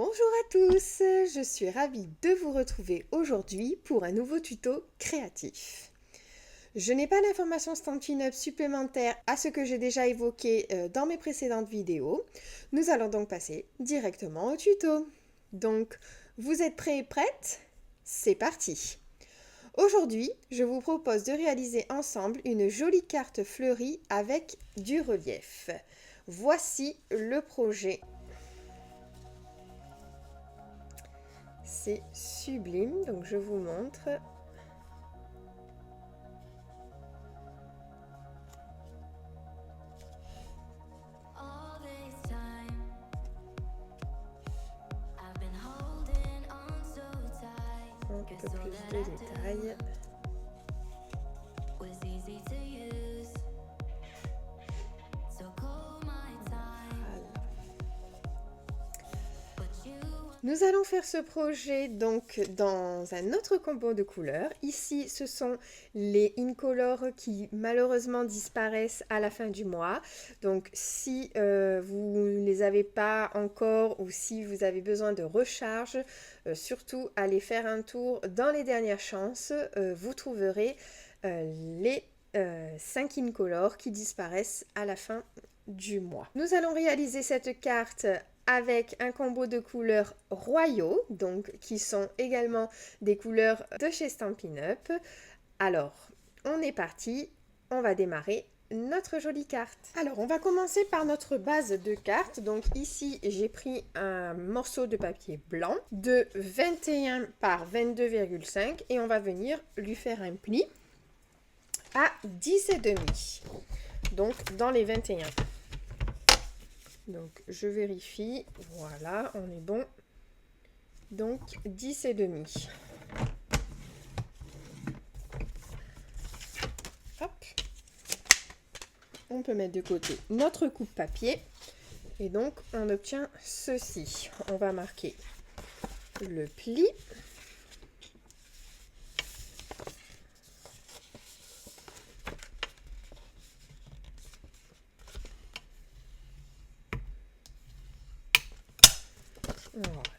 Bonjour à tous, je suis ravie de vous retrouver aujourd'hui pour un nouveau tuto créatif. Je n'ai pas d'informations Stampin' Up supplémentaires à ce que j'ai déjà évoqué dans mes précédentes vidéos. Nous allons donc passer directement au tuto. Donc, vous êtes prêts et prêtes? C'est parti! Aujourd'hui, je vous propose de réaliser ensemble une jolie carte fleurie avec du relief. Voici le projet. C'est sublime, donc je vous montre. Un peu plus de détails. Nous allons faire ce projet donc dans un autre combo de couleurs. Ici, ce sont les Incolor qui malheureusement disparaissent à la fin du mois. Donc si vous ne les avez pas encore ou si vous avez besoin de recharge, surtout allez faire un tour dans les dernières chances. Vous trouverez les 5 Incolor qui disparaissent à la fin du mois. Nous allons réaliser cette carte avec un combo de couleurs royaux, donc qui sont également des couleurs de chez Stampin' Up. Alors, on est parti, on va démarrer notre jolie carte. Alors, on va commencer par notre base de carte. Donc ici, j'ai pris un morceau de papier blanc de 21 par 22,5 et on va venir lui faire un pli à 10,5. Donc, dans les 21. Donc, je vérifie. Voilà, on est bon. Donc, 10,5. Hop. On peut mettre de côté notre coupe-papier. Et donc, on obtient ceci. On va marquer le pli.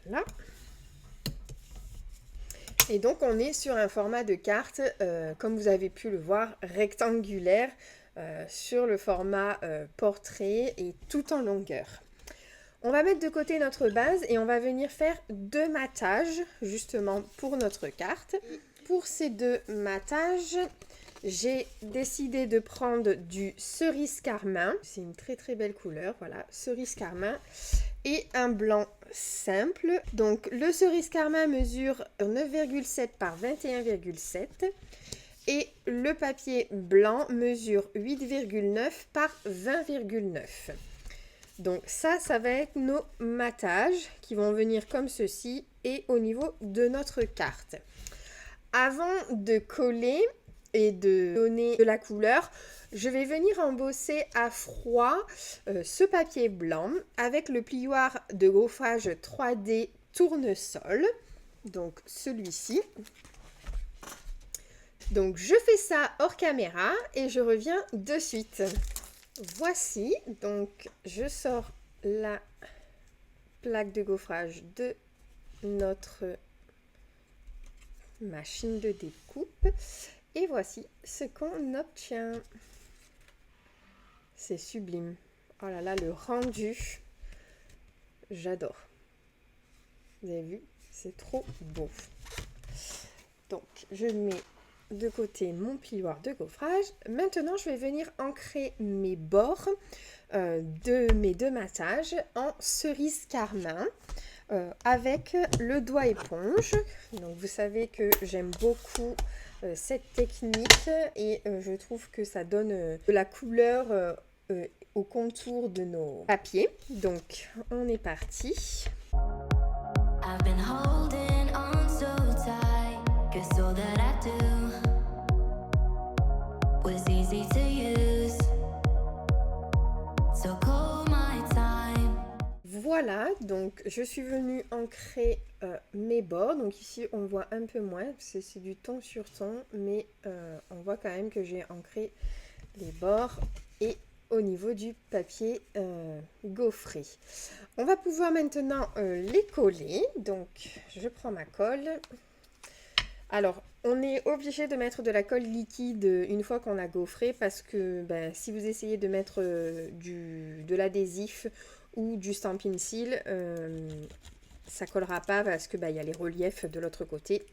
Voilà. Et donc, on est sur un format de carte, comme vous avez pu le voir, rectangulaire, sur le format portrait et tout en longueur. On va mettre de côté notre base et on va venir faire 2 mattages, justement, pour notre carte. Pour ces 2 mattages, j'ai décidé de prendre du cerise carmin. C'est une très très belle couleur, voilà, cerise carmin. Et un blanc simple. Donc le cerise carmin mesure 9,7 par 21,7 et le papier blanc mesure 8,9 par 20,9. Donc ça va être nos mattages qui vont venir comme ceci et au niveau de notre carte. Avant de coller et de donner de la couleur, je vais venir embosser à froid ce papier blanc avec le plioir de gaufrage 3D tournesol, donc celui-ci. Donc je fais ça hors caméra et je reviens de suite. Voici, donc je sors la plaque de gaufrage de notre machine de découpe et voici ce qu'on obtient. C'est sublime. Oh là là, le rendu, j'adore. Vous avez vu, c'est trop beau. Donc, je mets de côté mon plioir de gaufrage. Maintenant, je vais venir ancrer mes bords de mes 2 mattages en cerise carmin avec le doigt éponge. Donc, vous savez que j'aime beaucoup cette technique et je trouve que ça donne de la couleur au contour de nos papiers. Donc, on est parti. Voilà, donc je suis venue ancrer mes bords. Donc ici, on voit un peu moins, parce que c'est du ton sur ton, mais on voit quand même que j'ai ancré les bords et au niveau du papier gaufré. On va pouvoir maintenant les coller. Donc, je prends ma colle. Alors, on est obligé de mettre de la colle liquide une fois qu'on a gaufré parce que si vous essayez de mettre de l'adhésif ou du Stampin' Seal, ça collera pas parce que y a les reliefs de l'autre côté.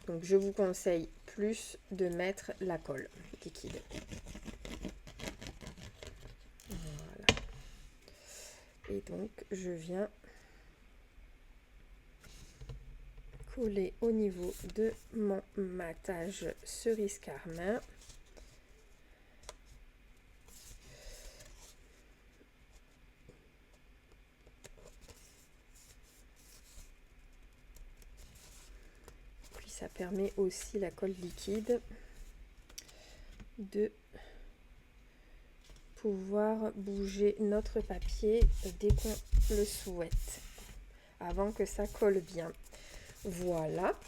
Donc, je vous conseille plus de mettre la colle liquide. Voilà. Et donc, je viens coller au niveau de mon matage cerise carmin. Puis ça permet aussi la colle liquide de pouvoir bouger notre papier dès qu'on le souhaite, avant que ça colle bien. Voilà,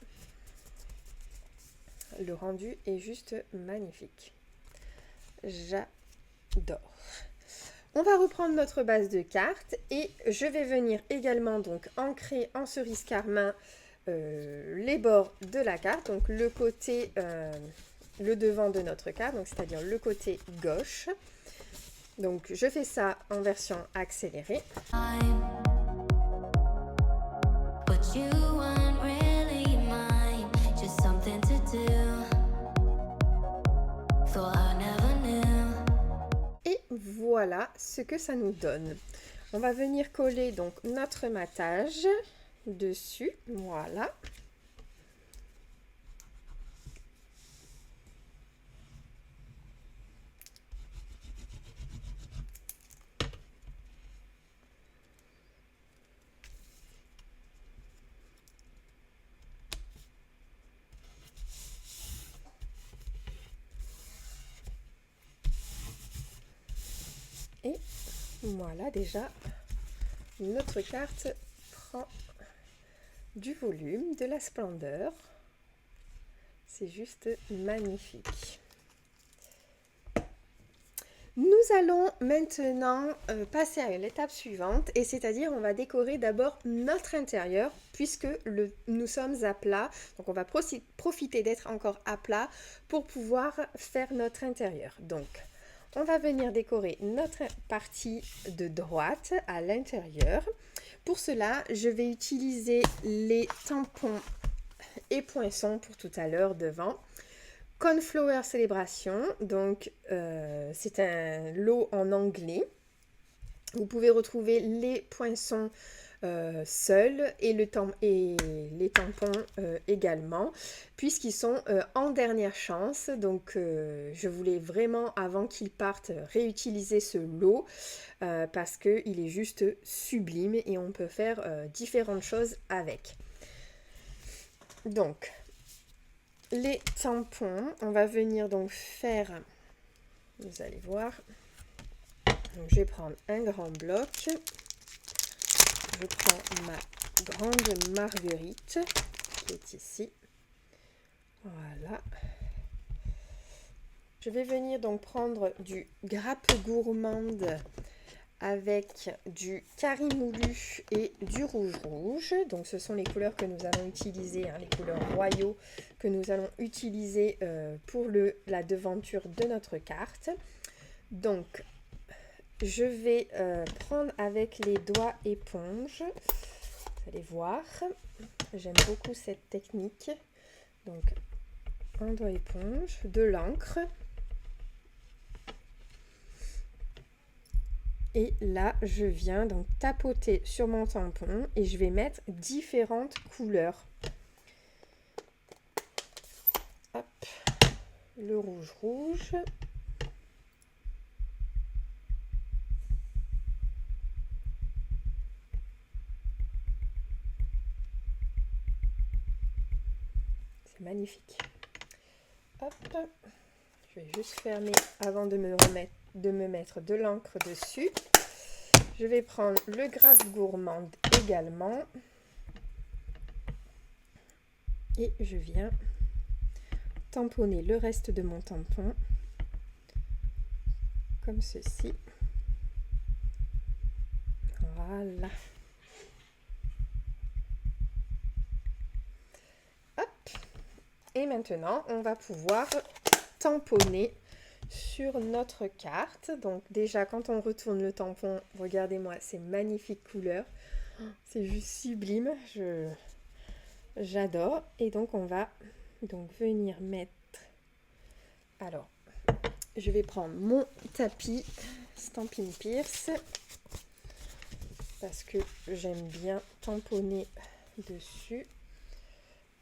le rendu est juste magnifique. J'adore. On va reprendre notre base de cartes et je vais venir également donc ancrer en cerise carmin les bords de la carte, donc le côté, le devant de notre carte, donc c'est-à-dire le côté gauche. Donc je fais ça en version accélérée. Et voilà ce que ça nous donne. On va venir coller donc notre matage dessus, voilà. Et voilà, déjà, notre carte prend du volume, de la splendeur. C'est juste magnifique. Nous allons maintenant passer à l'étape suivante, et c'est-à-dire on va décorer d'abord notre intérieur puisque nous sommes à plat. Donc on va profiter d'être encore à plat pour pouvoir faire notre intérieur. Donc on va venir décorer notre partie de droite à l'intérieur. Pour cela, je vais utiliser les tampons et poinçons pour tout à l'heure devant. Cornflower Celebration, donc c'est un lot en anglais. Vous pouvez retrouver les poinçons seuls et les tampons également, puisqu'ils sont en dernière chance. Donc je voulais vraiment, avant qu'ils partent, réutiliser ce lot parce qu'il est juste sublime et on peut faire différentes choses avec. Donc, les tampons, on va venir donc faire, vous allez voir, donc je vais prendre un grand bloc, je prends ma grande marguerite qui est ici, voilà. Je vais venir donc prendre du grappe gourmande avec du carré moulu et du rouge. Donc ce sont les couleurs que nous allons utiliser, hein, les couleurs royaux que nous allons utiliser pour la devanture de notre carte. Donc je vais prendre avec les doigts éponge. Vous allez voir, j'aime beaucoup cette technique. Donc un doigt éponge, de l'encre. Et là, je viens donc tapoter sur mon tampon et je vais mettre différentes couleurs. Hop, le rouge. C'est magnifique. Hop, je vais juste fermer avant de me mettre de l'encre dessus. Je vais prendre le grappe gourmande également. Et je viens tamponner le reste de mon tampon comme ceci. Voilà. Hop. Et maintenant, on va pouvoir tamponner sur notre carte. Donc déjà, quand on retourne le tampon, regardez-moi ces magnifiques couleurs. C'est juste sublime. J'adore. Et donc, on va donc venir mettre... Alors, je vais prendre mon tapis Stampin' Pierce parce que j'aime bien tamponner dessus.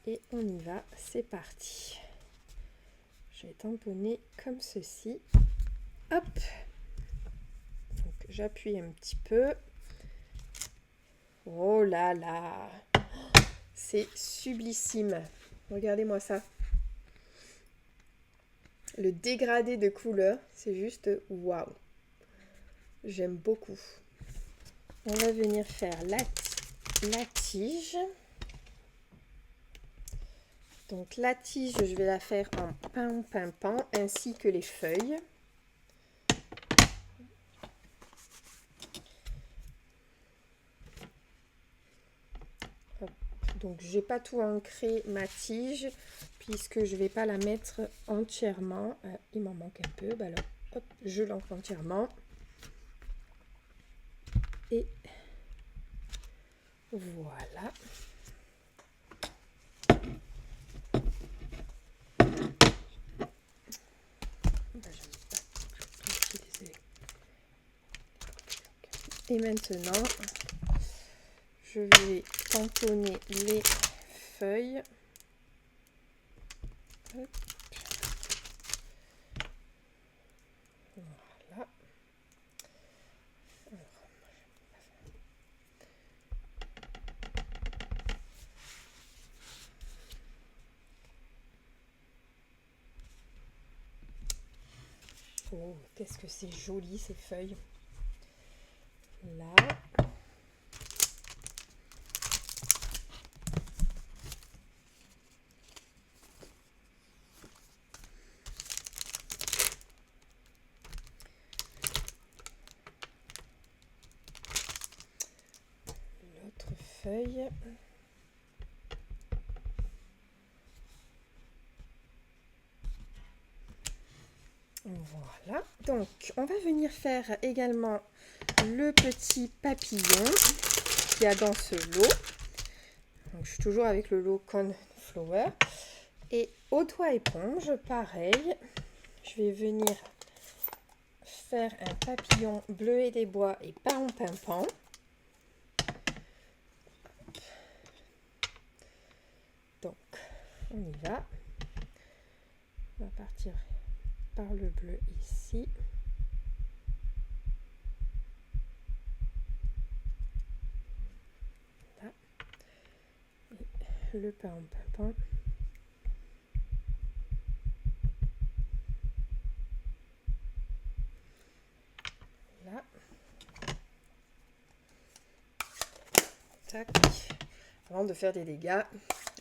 Et on y va, c'est parti. Je vais tamponner comme ceci. Hop. Donc j'appuie un petit peu. Oh là là. C'est sublissime. Regardez-moi ça. Le dégradé de couleurs, c'est juste waouh. J'aime beaucoup. On va venir faire la tige. Donc la tige, je vais la faire en pimpant ainsi que les feuilles. Hop. Donc j'ai pas tout ancré ma tige puisque je vais pas la mettre entièrement. Il m'en manque un peu, alors hop, je l'ancre entièrement. Et voilà. Et maintenant, je vais tamponner les feuilles. Hop. Voilà. Oh, qu'est-ce que c'est joli ces feuilles. Là. L'autre feuille. Voilà. Donc, on va venir faire également le petit papillon qu'il y a dans ce lot. Donc, je suis toujours avec le lot Cornflower. Et au doigt éponge, pareil, je vais venir faire un papillon bleuet des bois et pas en pimpant. Donc, on y va. On va partir par le bleu ici. Là. Et le pas en pimpant. Là. Tac. Avant de faire des dégâts,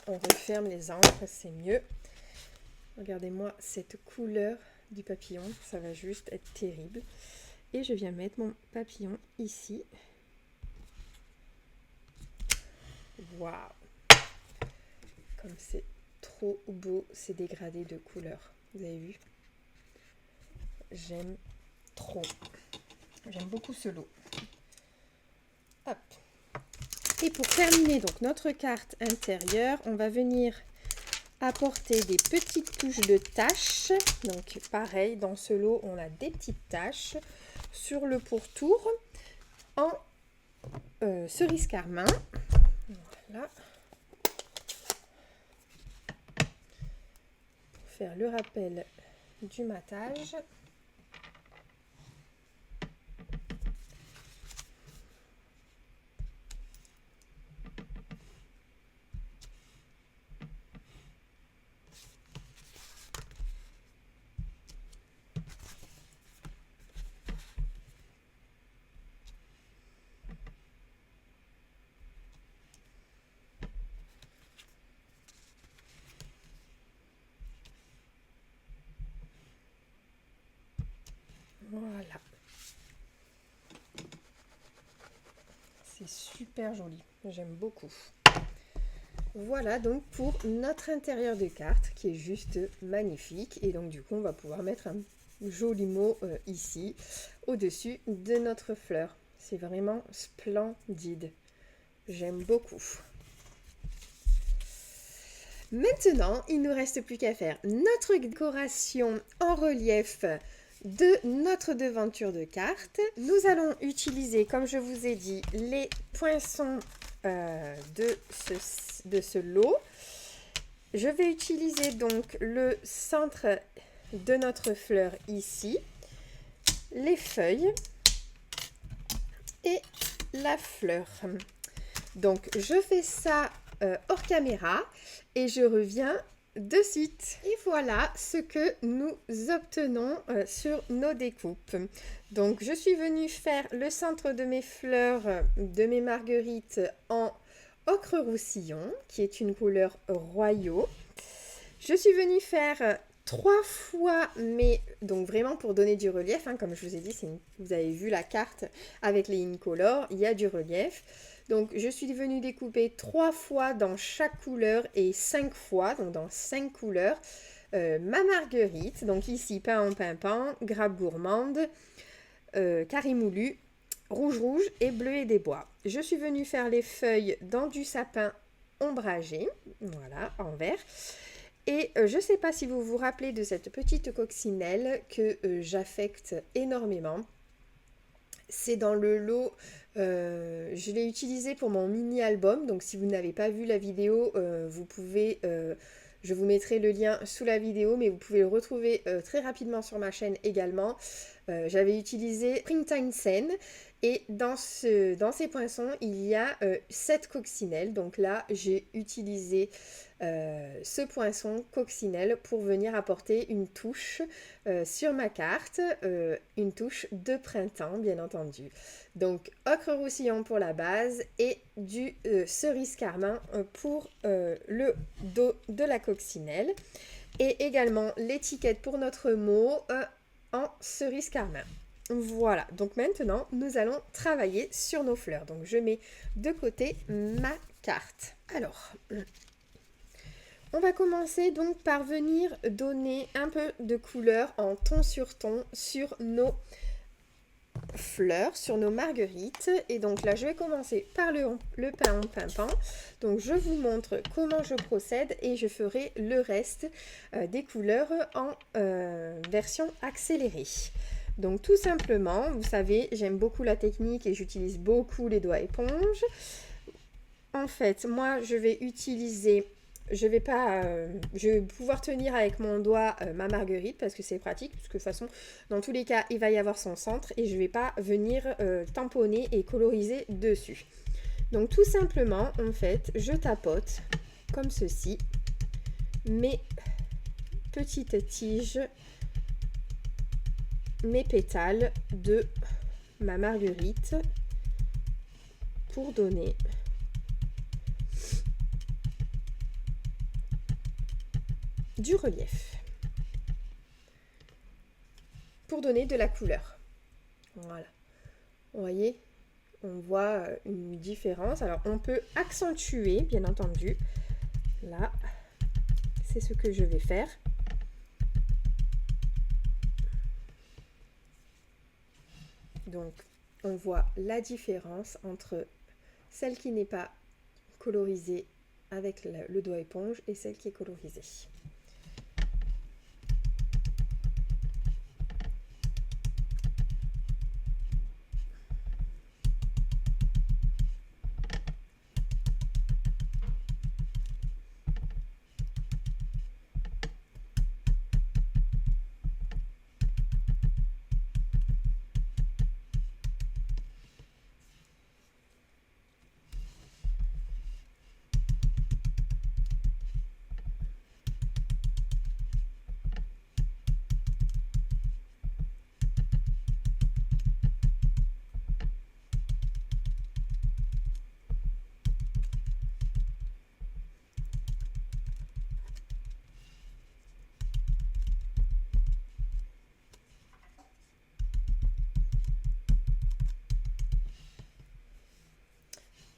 on referme les encres, c'est mieux. Regardez-moi cette couleur du papillon, ça va juste être terrible. Et je viens mettre mon papillon ici. Waouh! Comme c'est trop beau ces dégradés de couleurs. Vous avez vu? J'aime trop. J'aime beaucoup ce lot. Hop. Et pour terminer donc notre carte intérieure, on va venir apporter des petites touches de taches. Donc pareil, dans ce lot, on a des petites taches sur le pourtour en cerise carmin. Voilà. Pour faire le rappel du matage. Voilà. C'est super joli, j'aime beaucoup. Voilà donc pour notre intérieur de carte qui est juste magnifique. Et donc du coup on va pouvoir mettre un joli mot ici au-dessus de notre fleur. C'est vraiment splendide. J'aime beaucoup. Maintenant, il ne nous reste plus qu'à faire notre décoration en relief de notre devanture de carte. Nous allons utiliser, comme je vous ai dit, les poinçons de ce lot. Je vais utiliser donc le centre de notre fleur ici, les feuilles et la fleur. Donc je fais ça hors caméra et je reviens de suite. Et voilà ce que nous obtenons sur nos découpes. Donc je suis venue faire le centre de mes fleurs, de mes marguerites en ocre roussillon, qui est une couleur royaux. Je suis venue faire 3 fois, mais donc vraiment pour donner du relief, hein, comme je vous ai dit, vous avez vu la carte avec les incolores, il y a du relief. Donc je suis venue découper 3 fois dans chaque couleur et 5 fois, donc dans 5 couleurs, ma marguerite. Donc ici, pain en pimpant, grappe gourmande, carimoulu, rouge et bleu et des bois. Je suis venue faire les feuilles dans du sapin ombragé, voilà, en vert. Et je ne sais pas si vous vous rappelez de cette petite coccinelle que j'affecte énormément. C'est dans le lot, je l'ai utilisé pour mon mini-album, donc si vous n'avez pas vu la vidéo, vous pouvez, je vous mettrai le lien sous la vidéo, mais vous pouvez le retrouver très rapidement sur ma chaîne également. J'avais utilisé Springtime Scent et dans ces poinçons, il y a 7 coccinelles, donc là j'ai utilisé ce poinçon coccinelle pour venir apporter une touche sur ma carte, une touche de printemps bien entendu. Donc ocre roussillon pour la base et du cerise carmin pour le dos de la coccinelle et également l'étiquette pour notre mot en cerise carmin. Voilà, donc maintenant nous allons travailler sur nos fleurs. Donc je mets de côté ma carte. Alors, on va commencer donc par venir donner un peu de couleur en ton sur ton sur nos fleurs, sur nos marguerites. Et donc là, je vais commencer par le pain en pimpant. Donc je vous montre comment je procède et je ferai le reste des couleurs en version accélérée. Donc tout simplement, vous savez, j'aime beaucoup la technique et j'utilise beaucoup les doigts éponges. En fait, moi, je vais utiliser... Je vais pouvoir tenir avec mon doigt ma marguerite parce que c'est pratique, parce que de toute façon, dans tous les cas, il va y avoir son centre et je ne vais pas venir tamponner et coloriser dessus. Donc tout simplement, en fait, je tapote comme ceci mes petites tiges, mes pétales de ma marguerite pour donner du relief, pour donner de la couleur. Voilà, vous voyez, on voit une différence. Alors on peut accentuer bien entendu, là c'est ce que je vais faire. Donc on voit la différence entre celle qui n'est pas colorisée avec le doigt éponge et celle qui est colorisée.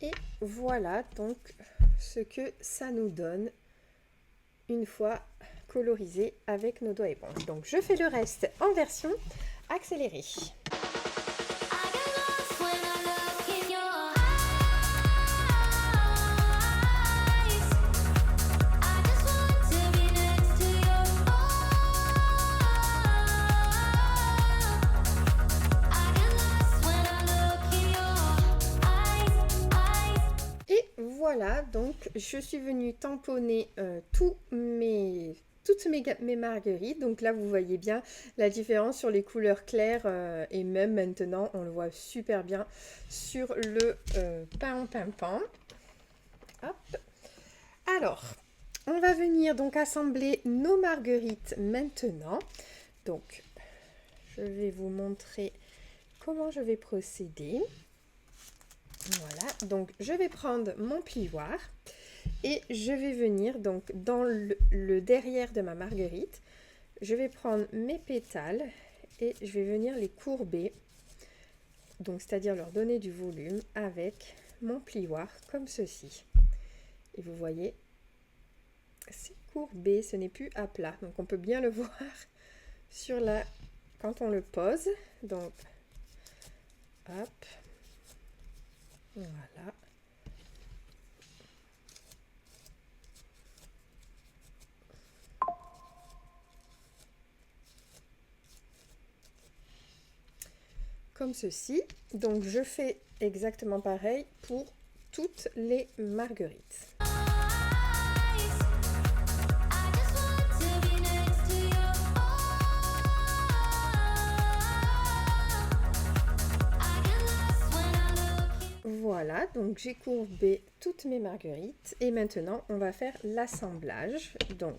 Et voilà donc ce que ça nous donne une fois colorisé avec nos doigts éponges. Donc je fais le reste en version accélérée. Voilà, donc je suis venue tamponner toutes mes marguerites. Donc là, vous voyez bien la différence sur les couleurs claires et même maintenant, on le voit super bien sur le pain. Hop. Alors, on va venir donc assembler nos marguerites maintenant. Donc, je vais vous montrer comment je vais procéder. Voilà, donc je vais prendre mon plioir et je vais venir donc dans le derrière de ma marguerite. Je vais prendre mes pétales et je vais venir les courber, donc c'est-à-dire leur donner du volume avec mon plioir comme ceci. Et vous voyez, c'est courbé, ce n'est plus à plat, donc on peut bien le voir sur la quand on le pose. Donc, hop. Voilà. Comme ceci. Donc je fais exactement pareil pour toutes les marguerites. Voilà, donc j'ai courbé toutes mes marguerites et maintenant on va faire l'assemblage. Donc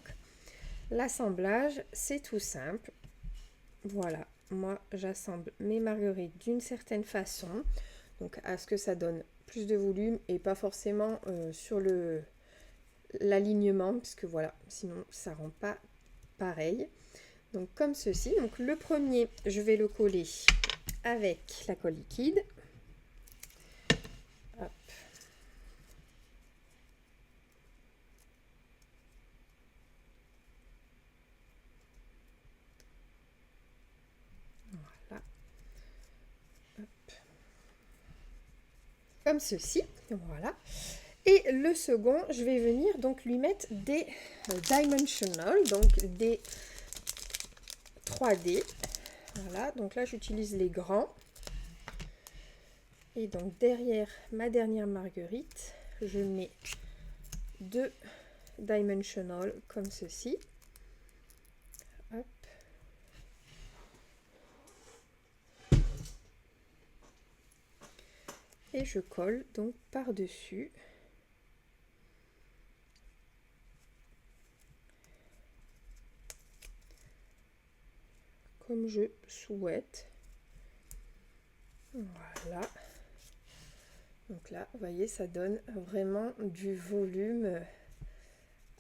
l'assemblage, c'est tout simple. Voilà, moi j'assemble mes marguerites d'une certaine façon, donc à ce que ça donne plus de volume et pas forcément sur l'alignement, parce que voilà, sinon ça rend pas pareil. Donc comme ceci. Donc le premier, je vais le coller avec la colle liquide. Hop. Voilà. Hop. Comme ceci. Voilà. Et le second, je vais venir donc lui mettre des dimensional, donc des 3D. Voilà, donc là j'utilise les grands. Et donc derrière ma dernière marguerite, je mets deux dimensional comme ceci. Hop. Et je colle donc par-dessus. Comme je souhaite. Voilà. Donc là, vous voyez, ça donne vraiment du volume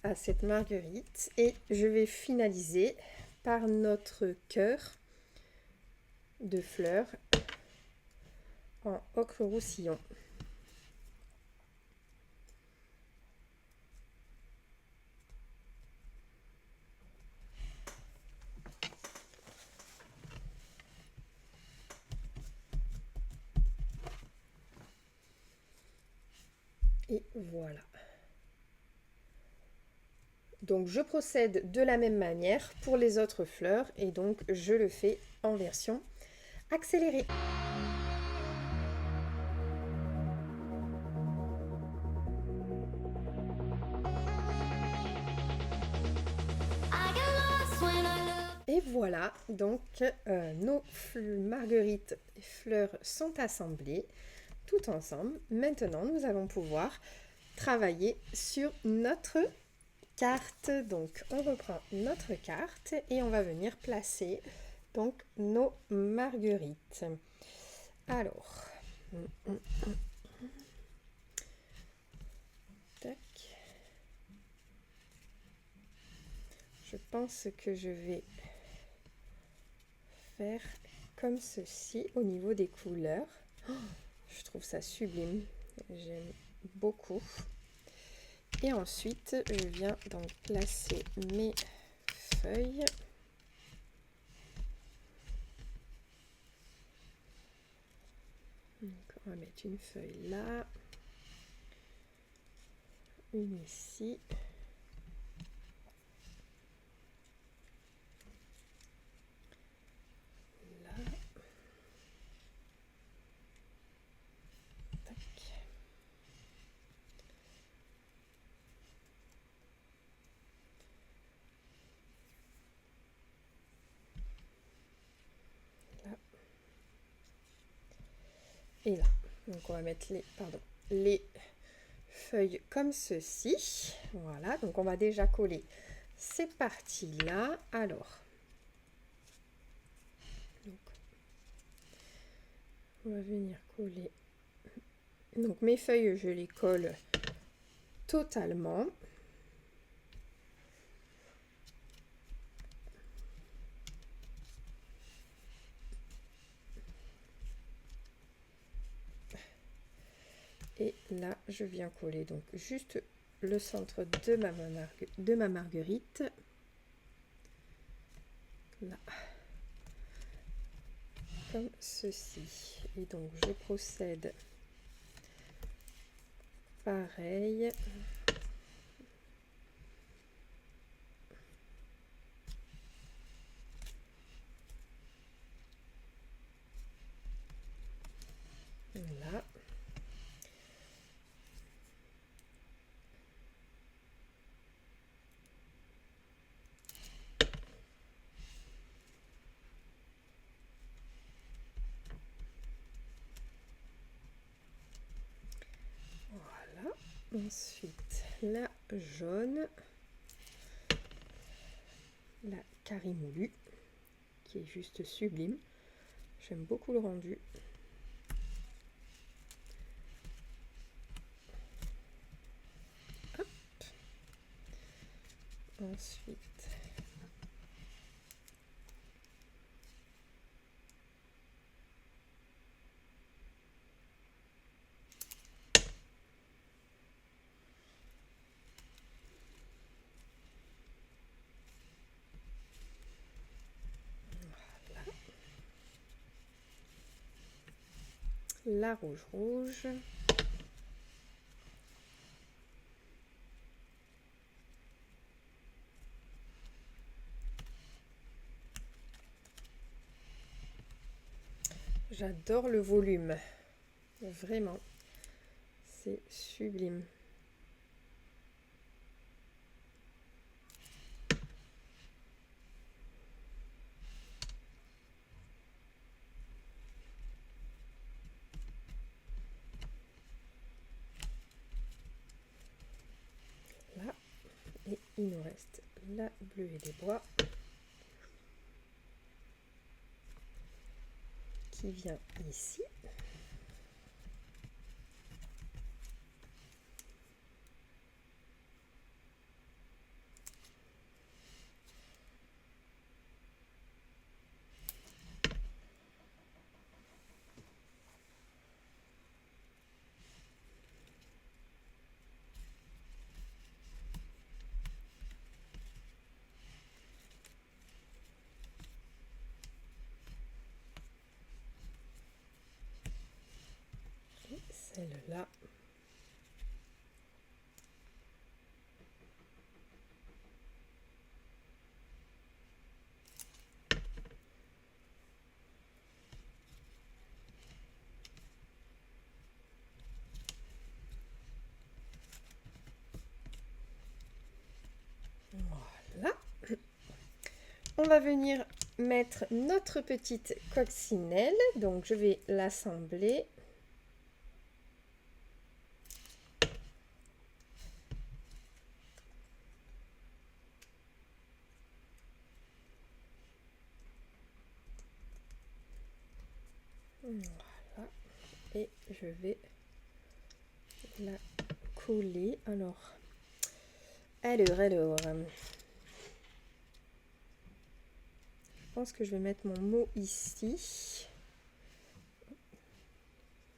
à cette marguerite. Et je vais finaliser par notre cœur de fleurs en ocre roussillon. Et voilà. Donc je procède de la même manière pour les autres fleurs et donc je le fais en version accélérée. Et voilà, donc nos marguerites et fleurs sont assemblées tout ensemble. Maintenant, nous allons pouvoir travailler sur notre carte. Donc, on reprend notre carte et on va venir placer donc nos marguerites. Alors, tac. Je pense que je vais comme ceci au niveau des couleurs. Oh, je trouve ça sublime. J'aime beaucoup. Et ensuite, je viens donc placer mes feuilles. Donc, on va mettre une feuille là, une ici. Là. Tac. Là. Et là. Donc on va mettre les feuilles comme ceci. Voilà, donc on va déjà coller cette partie-là. Alors, donc, on va venir coller. Donc mes feuilles, je les colle totalement. Et là, je viens coller donc juste le centre de ma marguerite. Là. Comme ceci. Et donc, je procède pareil. Là. Voilà. Ensuite, la jaune. La Carimoulu, qui est juste sublime. J'aime beaucoup le rendu. Hop. Ensuite, la rouge. J'adore le volume, vraiment, c'est sublime. Là, et il nous reste la bleue et des bois qui vient ici. Et celle-là. Voilà. On va venir mettre notre petite coccinelle. Donc je vais l'assembler. Voilà. Et je vais la coller. Alors, je pense que je vais mettre mon mot ici.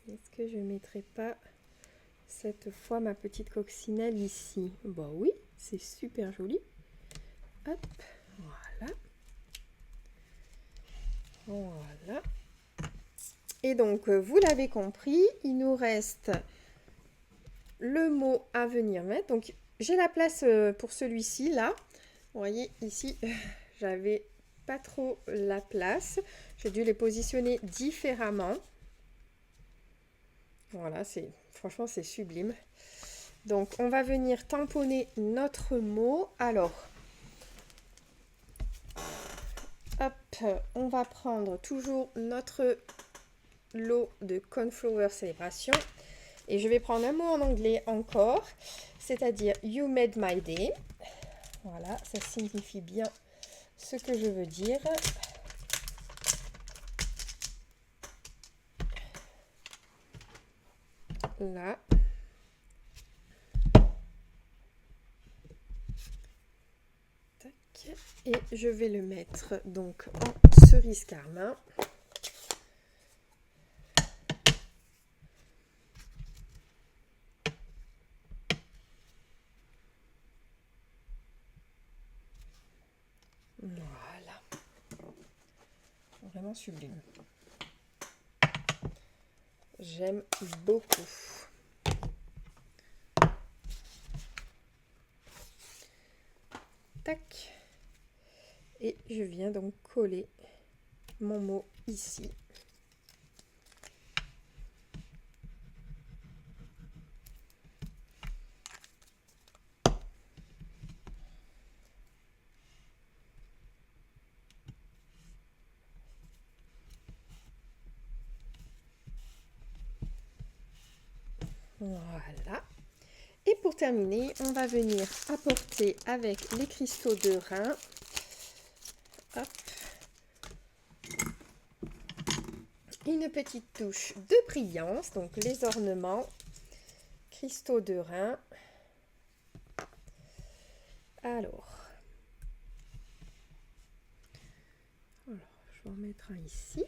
Est-ce que je ne mettrai pas cette fois ma petite coccinelle ici. Bah oui, c'est super joli. Hop, voilà. Voilà. Et donc, vous l'avez compris, il nous reste le mot à venir mettre. Donc, j'ai la place pour celui-ci, là. Vous voyez, ici, j'avais pas trop la place. J'ai dû les positionner différemment. Voilà, franchement, c'est sublime. Donc, on va venir tamponner notre mot. Alors, hop, on va prendre toujours notre lot de Cornflower Célébration. Et je vais prendre un mot en anglais encore, c'est-à-dire You made my day. Voilà, ça signifie bien ce que je veux dire. Là. Tac. Et je vais le mettre donc en cerise carmin. Voilà. Vraiment sublime. J'aime beaucoup. Tac. Et je viens donc coller mon mot ici. Voilà. Et pour terminer, on va venir apporter avec les cristaux de Rhin. Hop. Une petite touche de brillance, donc les ornements, cristaux de Rhin. Alors, je vais en mettre un ici.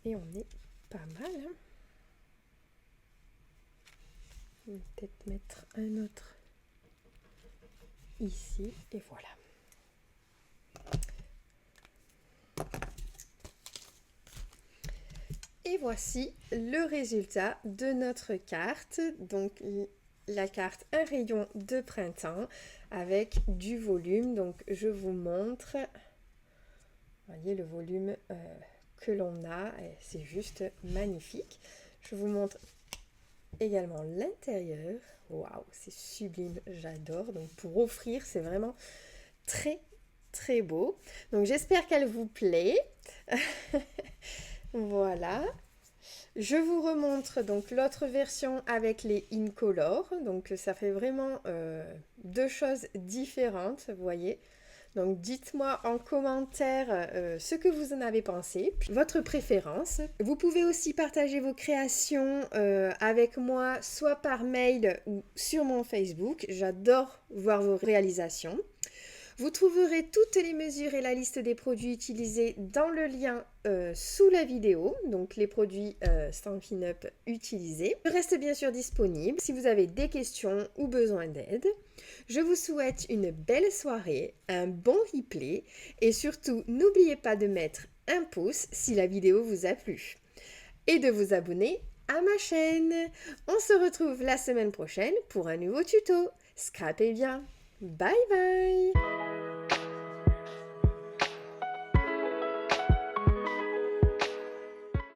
Et on est pas mal. Hein. On va peut-être mettre un autre ici. Et voilà. Et voici le résultat de notre carte. Donc la carte Un rayon de printemps avec du volume. Donc je vous montre. Vous voyez le volume que l'on a, c'est juste magnifique. Je vous montre également l'intérieur. Waouh, c'est sublime, j'adore. Donc pour offrir, c'est vraiment très très beau. Donc j'espère qu'elle vous plaît. Voilà. Je vous remontre donc l'autre version avec les Incolor. Donc ça fait vraiment deux choses différentes, vous voyez. Donc dites-moi en commentaire ce que vous en avez pensé, votre préférence. Vous pouvez aussi partager vos créations avec moi, soit par mail ou sur mon Facebook. J'adore voir vos réalisations. Vous trouverez toutes les mesures et la liste des produits utilisés dans le lien sous la vidéo, donc les produits Stampin' Up utilisés. Je reste bien sûr disponible si vous avez des questions ou besoin d'aide. Je vous souhaite une belle soirée, un bon replay et surtout n'oubliez pas de mettre un pouce si la vidéo vous a plu et de vous abonner à ma chaîne. On se retrouve la semaine prochaine pour un nouveau tuto. Scrapez bien. Bye bye.